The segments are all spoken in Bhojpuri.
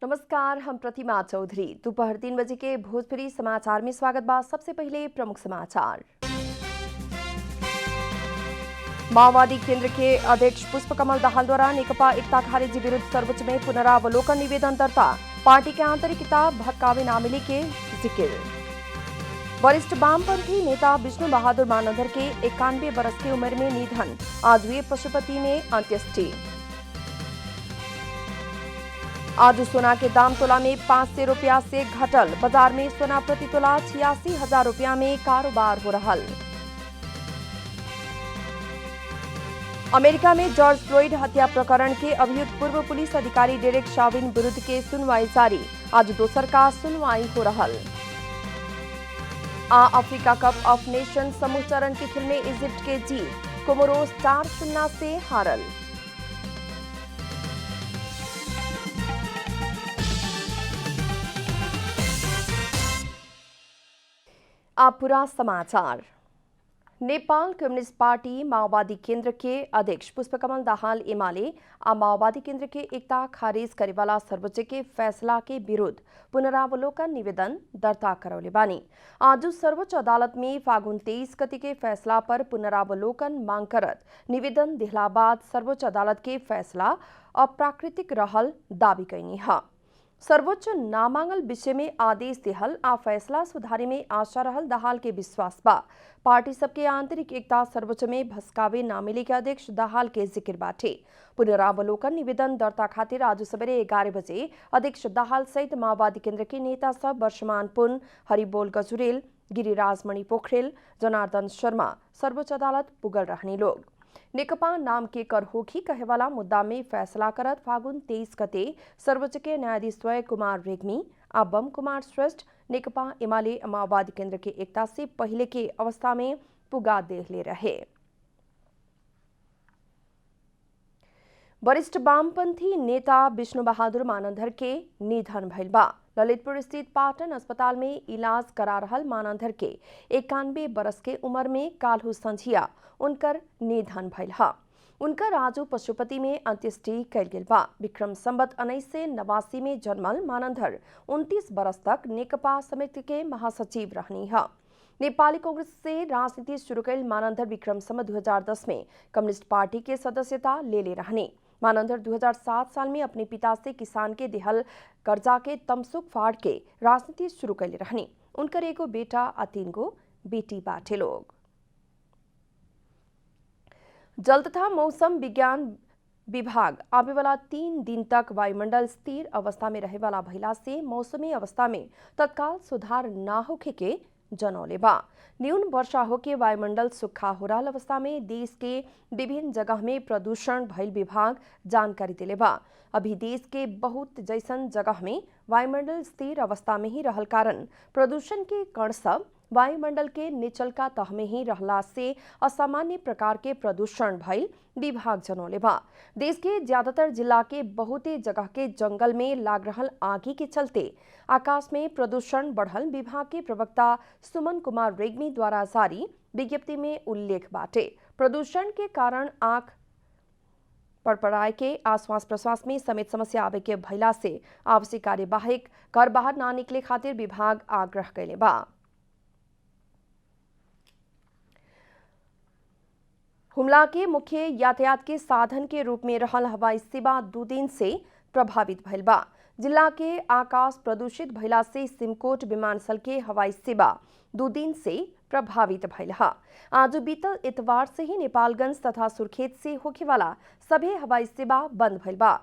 नमस्कार, हम प्रतिमा चौधरी। दोपहर 3 बजे के भोजपुरी समाचार में स्वागत बा। सबसे पहले प्रमुख समाचार। माओवादी केंद्र के अध्यक्ष पुष्पकमल दाहाल द्वारा नेकपा एकता खारेजी विरुद्ध सर्वोच्च में पुनरावलोकन निवेदन दर्ता। पार्टी के आंतरिकता भटकावे ना मिले के जिक्र। वरिष्ठ वामपंथी नेता विष्णु बहादुर मानंदर के 91 वर्ष की उम्र में निधन। आज हुए पशुपति में अंत्येष्टि। आज सोना के दाम तोला में 500 रुपया से घटल। बाजार में सोना प्रति तोला 86,000 रुपया में कारोबार हो रहा। अमेरिका में जॉर्ज फ्लोइड हत्या प्रकरण के अभियुक्त पूर्व पुलिस अधिकारी डेरेक शाविन विरुद्ध के सुनवाई जारी। आज दोसर का सुनवाई हो रहा। अफ्रीका कप ऑफ नेशन समूह चरण के खेल में इजिप्ट के जीत। कोमोरोस 4-0 से हारल। अब पूरा समाचार। नेपाल कम्युनिस्ट पार्टी माओवादी केंद्र के अध्यक्ष पुष्पकमल दाहाल एमाले आ माओवादी केंद्र के एकता खारिज करेवाला सर्वोच्च के फैसला के विरुद्ध पुनरावलोकन निवेदन दर्ता करौले बानी। आज सर्वोच्च अदालत में फागुन 23 गते के फैसला पर पुनरावलोकन मांग करत निवेदन दिहला बाद सर्वोच्च अदालत के फैसला अप्राकृतिक रहल दावी कैनी है। सर्वोच्च नामांगल विषय में आदेश दिहल आ फैसला सुधारे में आशा रहल दाहाल के विश्वास बा। पार्टी सबके आंतरिक एकता सर्वोच्च में भस्कावे ना मिले के अध्यक्ष दाहाल के जिक्र बाटे। पुनरावलोकन निवेदन दर्ता खातिर आज सवेरे 11 बजे अध्यक्ष दाहाल सहित माओवादी केंद्र के नेता सब वर्षमान पुन, हरिबोल गजुरेल, गिरिराज मणि पोखरेल, जनार्दन शर्मा सर्वोच्च अदालत पुगल रहने लोग। नेकपा नाम के कर होखी कहेवाला मुद्दा में फैसला करत फागुन 23 गते सर्वोच्च के न्यायाधीश स्वयं कुमार रेग्मी आ बम कुमार श्रेष्ठ नेकपा एमाले माओवादी केंद्र के एकता से पहले के अवस्था में पुगा देहले रहे। वरिष्ठ वामपंथी नेता विष्णु बहादुर मानंदर के निधन भइल बा। ललितपुर स्थित पाटन अस्पताल में इलाज करा रहल मानंदर के 91 वर्ष के उम्र में काल्हू संझिया उनकर निधन भइल हा। उनकर आजू पशुपति में अंत्येष्टि कैल गेल बा। विक्रम संवत 1989 में जन्मल मानंदर 29 वर्ष तक नेकपा समिति के महासचिव रहनी है। नेपाली कांग्रेस से राजनीति शुरू कैल मानंदर विक्रम संवत 2010 में कम्युनिस्ट पार्टी के सदस्यता ले रहने। मानंदर 2007 साल में अपने पिता से किसान के देहल कर्जा के तमसुक फाड़ के राजनीति शुरू कैले रहनी। उनकर एगो बेटा आ 3 गो बेटी बाटे लोग। जल तथा मौसम विज्ञान विभाग आवे वाला 3 दिन तक वायुमंडल स्थिर अवस्था में रहे वाला भइला से मौसमी अवस्था में तत्काल सुधार ना होखे के जनौले बा। न्यून वर्षा होके वायुमंडल सूखा हो रहा अवस्था में देश के विभिन्न जगह में प्रदूषण भइल विभाग जानकारी दिले बा। अभी देश के बहुत जैसन जगह में वायुमंडल स्थिर अवस्था में ही रहल कारण प्रदूषण के कण सब वायुमंडल के निचलका तह में ही रहला से असामान्य प्रकार के प्रदूषण भइल विभाग जनौले बा। देश के ज्यादातर जिला के बहुते जगह के जंगल में लाग रहल आगी के चलते आकाश में प्रदूषण बढ़ल विभाग के प्रवक्ता सुमन कुमार रेग्मी द्वारा जारी विज्ञप्ति में उल्लेख बाटे। प्रदूषण के कारण आंख पड़पड़ाए के आश्वास प्रश्वास में समेत समस्या आवे के भइला से आवश्यक कार्यवाहिक घर बाहर ना निकले खातिर विभाग आग्रह कैले बा। हुमला के मुख्य यातायात के साधन के रूप में रहल हवाई सेवा 2 दिन से प्रभावित भइल बा। जिला के आकाश प्रदूषित भइला से सिमकोट विमानस्थल के हवाई सेवा 2 दिन से प्रभावित भइल हा। आज बीतल इतवार से ही नेपालगंज तथा सुर्खेत से होखे वाला सभी हवाई सेवा बंद भइल बा।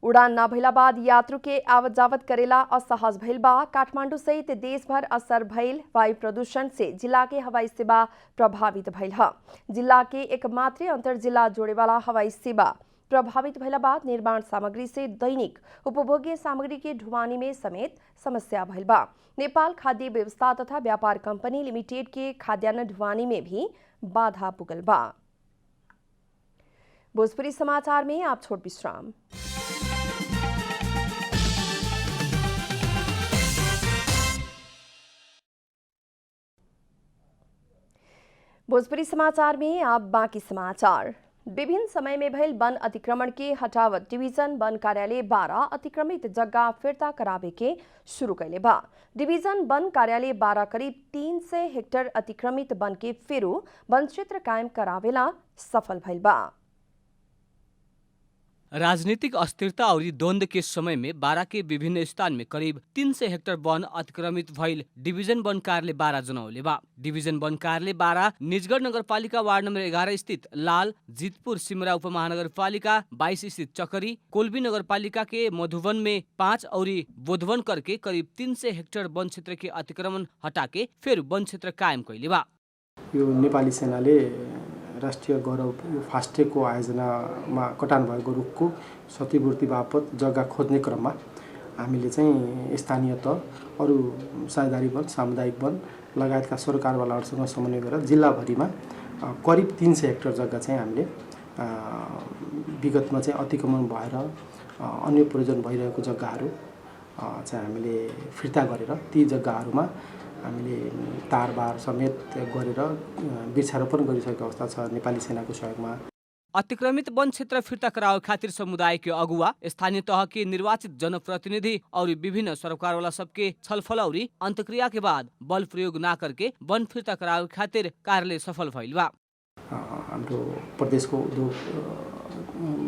उड़ान न भइला बाद यात्रु के आवत जावत करेला असहज भइल बा। काठमांडू सहित देश भर असर भइल वायु प्रदूषण से जिला के हवाई सेवा प्रभावित भइल है। जिला के एकमात्र अंतर जिला जोड़े वाला हवाई सेवा प्रभावित भइला बाद निर्माण सामग्री से दैनिक उपभोग्य सामग्री के ढुवानी में समेत समस्या भइल बा। नेपाल खाद्य व्यवस्था तथा व्यापार कंपनी लिमिटेड के खाद्यान्न ढुवानी में भी बाधा पुगल बा। भोजपुरी समाचार में आप छोट विश्राम। भोजपुरी समाचार में अब बाकी समाचार। विभिन्न समय में भयल वन अतिक्रमण के हटावत डिवीजन वन कार्यालय 12 अतिक्रमित जगह फिर्ता करावे के शुरू कैले बा। डिवीजन वन कार्यालय 12 करीब 300 हेक्टेयर अतिक्रमित वन के फेरू वन क्षेत्र कायम करावेला सफल भइल बा। राजनीतिक अस्थिरता और द्वंद्व के समय में बारा के विभिन्न स्थान में करीब 300 हेक्टेयर वन अतिक्रमित भइल डिवीजन वन कार्यालय 12 जनौले बा। डिवीजन वन कार्यालय 12 निजगढ़ नगरपालिका वार्ड नंबर 11 स्थित लाल, जीतपुर सिमरा उपमहानगरपालिका 22 स्थित चकरी, कोल्बी नगरपालिका के मधुवन में 5 और बोधवन करके करीब 300 हेक्टेयर वन क्षेत्र के अतिक्रमण हटा के फिर वन क्षेत्र कायम कैले बा। यो नेपाली सेनाले राष्ट्रिय गौरव फास्टेगको आयोजनामा कटान भएको रुखको क्षतिपूर्ति बापत जग्गा खोज्ने क्रममा हामीले चाहिँ स्थानीय तह, अरू साझेदारी वन, सामुदायिक वन लगायतका सरकारवालाहरूसँग समन्वय गरेर जिल्लाभरिमा करिब 300 हेक्टेयर जग्गा चाहिँ हामीले विगतमा चाहिँ अतिक्रमण भएर अन्य प्रयोजन भइरहेको जग्गाहरू चाहिँ हामीले फिर्ता गरेर ती जग्गाहरूमा हामीले तारबार समेत गरेर वृक्षारोपण गरिसकेको अवस्था छ नेपाली सेनाको सहयोगमा। अतिक्रमित वन क्षेत्र फिर्ता करावे खातिर समुदाय के अगुवा, स्थानीय तह के निर्वाचित जनप्रतिनिधि और विभिन्न सरकार वाला सबके छलफल और अंतक्रिया के बाद बल प्रयोग न करके वन फिर्ता करावे खातिर कार्यालय सफल भइल बा। हाम्रो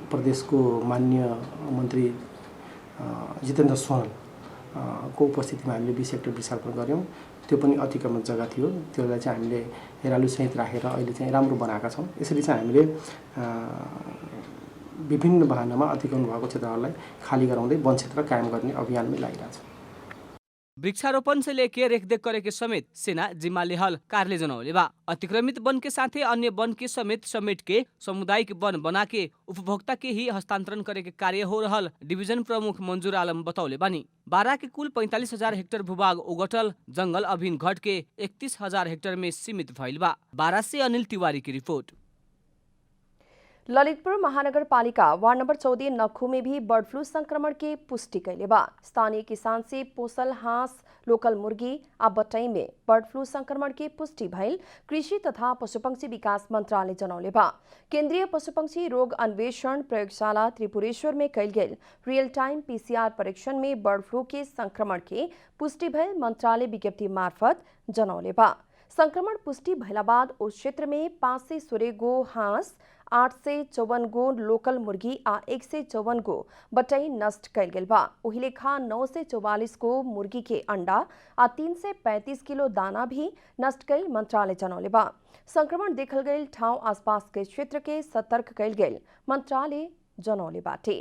प्रदेशको माननीय मन्त्री जितेन्द्र सोनल को उपस्थितिमा हामीले 20 हेक्टेयर वृक्षारोपण गऱ्यौँ। त्यो पनि अतिक्रमण जग्गा थियो, त्यसलाई चाहिँ हामीले हेरालु सहित राखेर अहिले चाहिँ राम्रो बनाएका छौँ। यसरी चाहिँ हामीले विभिन्न बहानामा अतिक्रमण भएको क्षेत्रहरूलाई खाली गराउँदै वन क्षेत्र कायम गर्ने अभियानमै लागिरहेछौँ। वृक्षारोपण से लेके रेखदेख करे के समेत सेना जिम्मा लेहल कार्यालय जनौले बा। अतिक्रमित वन के साथे अन्य वन के समेट के सामुदायिक वन बना के उपभोक्ता के ही हस्तांतरण करे के कार्य हो रहल डिवीजन प्रमुख मंजूर आलम बतौले बानी। 12 के कुल 45,000 हेक्टेयर भूभाग उगटल जंगल अभिन घट के 31,000 हेक्टेयर में सीमित भइल बा। 12 से अनिल तिवारी की रिपोर्ट। ललितपुर महानगर पालिका वार्ड नंबर 14 नखू में भी बर्ड फ्लू संक्रमण के पुष्टि कैले बा। स्थानीय किसान से पोसल हांस, लोकल मुर्गी आ बटई में बर्ड फ्लू संक्रमण के पुष्टि भइल कृषि तथा पशुपक्षी विकास मंत्रालय जनौले बा। केंद्रीय पशुपक्षी रोग अन्वेषण प्रयोगशाला त्रिपुरेश्वर में कैल गेल रियल टाइम PCR परीक्षण में बर्ड फ्लू के संक्रमण के पुष्टि भइल मंत्रालय विज्ञप्ति मार्फत जनौले बा। संक्रमण पुष्टि भइला बाद उस क्षेत्र में 516 गो हांस, 854 गो लोकल मुर्गी आ 154 गो बटई नष्ट कैल गेल बा। ओही लेखा 944 गो मुर्गी के अंडा आ 335 किलो दाना भी नष्ट कैल मंत्रालय जनौले बा। संक्रमण देखल गईल ठाउँ आसपास के क्षेत्र के सतर्क कैल गेल मंत्रालय जनौले बाटे।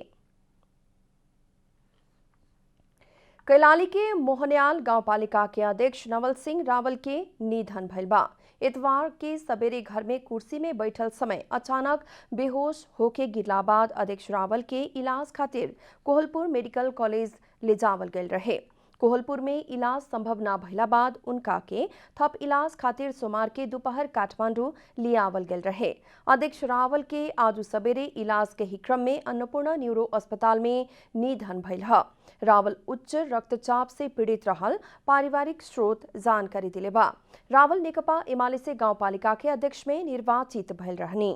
कैलाली के मोहनियाल गांवपालिका के अध्यक्ष नवल सिंह रावल के निधन भइल बा। इतवार के सवेरे घर में कुर्सी में बैठल समय अचानक बेहोश होके गिरला बाद अध्यक्ष रावल के इलाज खातिर कोहलपुर मेडिकल कॉलेज ले जावल गए रहे। कोहलपुर में इलाज संभव न भइला बाद उनका के थप इलाज खातिर सोमवार के दोपहर काठमांडू ले आवल गए रहे। अध्यक्ष रावल के आज सवेरे इलाज के ही क्रम में अन्नपूर्णा न्यूरो अस्पताल में निधन भइल ह। रावल उच्च रक्तचाप से पीड़ित रहल पारिवारिक स्रोत जानकारी दिले बा। रावल नेकपा एमाले से गांवपालिका के अध्यक्ष में निर्वाचित भइल रहनी।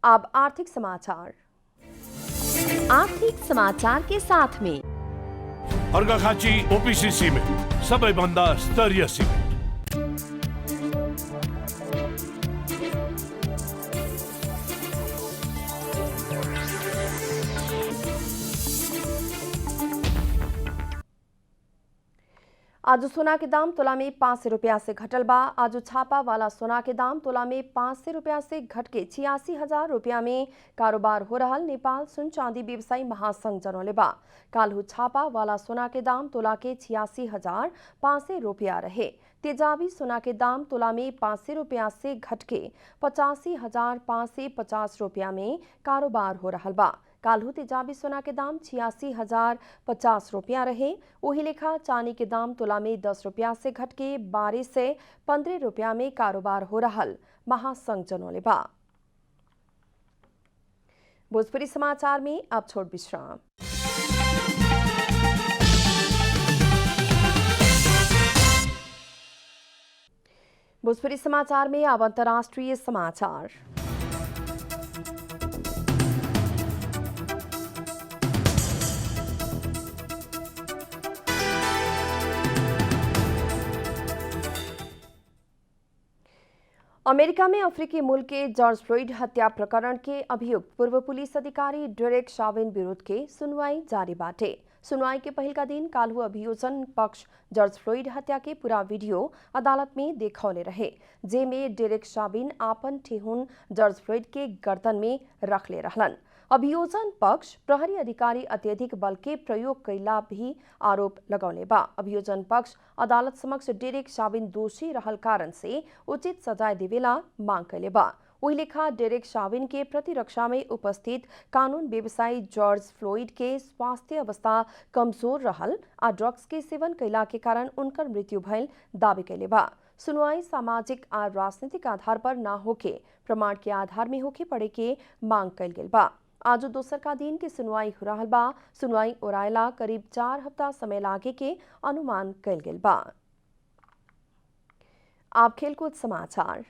अब आर्थिक समाचार। आर्थिक समाचार के साथ में अर्घाखाँची ओपीसी सिमेन्ट सबैभन्दा स्तरीय सिमेन्ट। आज सोना के दाम तोला में 500 रुपया से घटल बा। आज छापा वाला सोना के दाम तोला में 500 रुपया से घट के 86,000 रुपया में कारोबार हो रहा नेपाल सुन चांदी व्यवसायी महासंघ जनौले बा। काल्हू छापा वाला सोना के दाम तोला के 86,500 रुपया रहे। तेजाबी सोना के दाम तोला में 500 रुपया से घट के 85,550 रुपया में कारोबार हो रहा बा। काल्हू तेजाबी सोना के दाम 86,050 रुपया रहे। वही लेखा चांदी के दाम तोला में 10 रुपया से घट के 12 से 15 रुपया में कारोबार हो रहा महासंघ जनौले बा। भोजपुरी समाचार में अब छोट विश्राम। भोजपुरी समाचार में अब अंतर्राष्ट्रीय समाचार। अमेरिका में अफ्रीकी मूल के जॉर्ज फ्लोइड हत्या प्रकरण के अभियुक्त पूर्व पुलिस अधिकारी डेरेक शाविन विरुद्ध के सुनवाई जारी बाटे। सुनवाई के पहल का दिन काल्हु अभियोजन पक्ष जॉर्ज फ्लोइड हत्या के पूरा वीडियो अदालत में देखौले रहे, जेमे डेरेक शाविन आपन ठेहुन जॉर्ज फ्लोइड के गर्दन में रखले रहलन। अभियोजन पक्ष प्रहरी अधिकारी अत्यधिक बल के प्रयोग कैला भी आरोप लगौले बा। अभियोजन पक्ष अदालत समक्ष डेरेक शाविन दोषी रहल कारण से उचित सजाय देवेला मांग कैले बा। वही लेखा डेरेक शाविन के प्रतिरक्षा में उपस्थित कानून व्यवसायी जॉर्ज फ्लोइड के स्वास्थ्य अवस्था कमजोर रहल आ ड्रग्स के सेवन कैला के कारण उनकर मृत्यु भइल दावी कैले बा। सुनवाई सामाजिक आ राजनीतिक आधार पर न होके प्रमाण के आधार में होके पड़े के मांग कैल गेल बा। आज दोसर का दिन के सुनवाई हो रहल बा। सुनवाई ओरायला करीब 4 हफ्ता समय लागे के अनुमान कैल गेल बा। आप खेलकूद समाचार।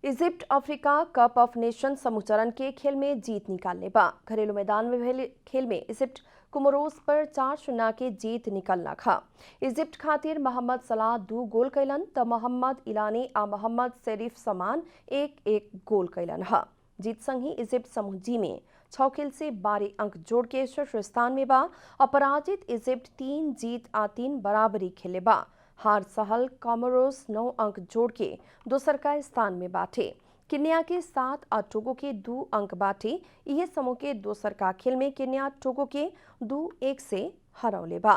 Egypt Africa cup of nation समूह चरण के खेल में जीत निकालने बा। घरेलू मैदान में भले खेल में इजिप्ट कुमोरोस पर 4-0 के जीत निकलना खा। इजिप्ट खातिर मोहम्मद सलाह 2 गोल कैलन त मोहम्मद इलानी आ मोहम्मद शरीफ समान 1-1 गोल कैलन हा। जीत संग ही इजिप्ट समूह जी में 6 खेल से 12 अंक जोड़ के शीर्ष स्थान में बा। अपराजित इजिप्ट 3 जीत आ 3 बराबरी खेले बा। हार सहल कॉमोरोस 9 अंक जोड़ के दोसर का स्थान में बाटे। केन्या के 7 और टोगो के 2 अंक बाटे। यह समूह के दोसर का खेल में केन्या टोगो के 2-1 से हरौले बा।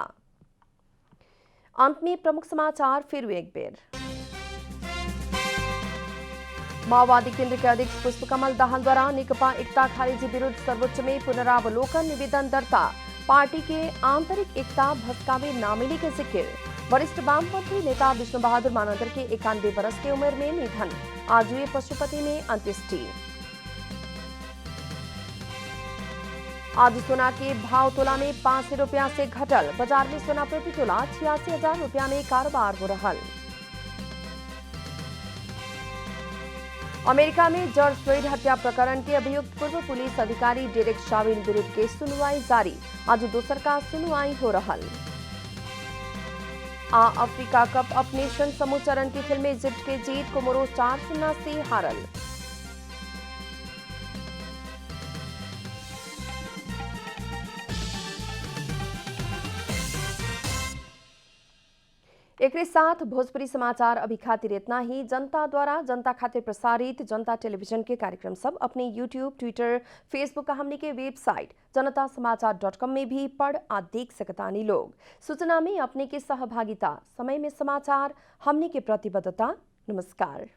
अंत में प्रमुख समाचार फिर एक बेर। माओवादी केंद्र के अध्यक्ष पुष्पकमल दाहाल द्वारा नेकपा एकता खारेजी विरुद्ध सर्वोच्च में पुनरावलोकन निवेदन दर्ता। पार्टी के आंतरिक एकता भस्कावे नामिली के जिक्र। वरिष्ठ वामपंथी नेता विष्णु बहादुर मानंदर के 91 वर्ष की उम्र में निधन। आज हुए पशुपति में अंत्येष्टि। आज सोना के भाव तोला में 500 रुपया से घटल। बाजार में सोना प्रति तोला 86,000 रुपया में कारोबार हो रहा। अमेरिका में जॉर्ज फ्लोइड हत्या प्रकरण के अभियुक्त पूर्व पुलिस अधिकारी डेरेक शाविन विरुद्ध के सुनवाई जारी। आज दोसर का सुनवाई हो रहा। अफ्रीका कप ऑफ नेशन समूह चरण के खेल में इजिप्ट के जीत कोमोरोस 4-0 से हारल। एक साथ भोजपुरी समाचार अभी खातिर इतना ही। जनता द्वारा जनता खातिर प्रसारित जनता टेलीविजन के कार्यक्रम सब अपने यूट्यूब, ट्विटर, फेसबुक का हमने के वेबसाइट जनतासमाचार.com में भी पढ़ आ देख सकतानी लोग। सूचना में अपने के सहभागिता, समय में समाचार, हमने के प्रतिबद्धता। नमस्कार।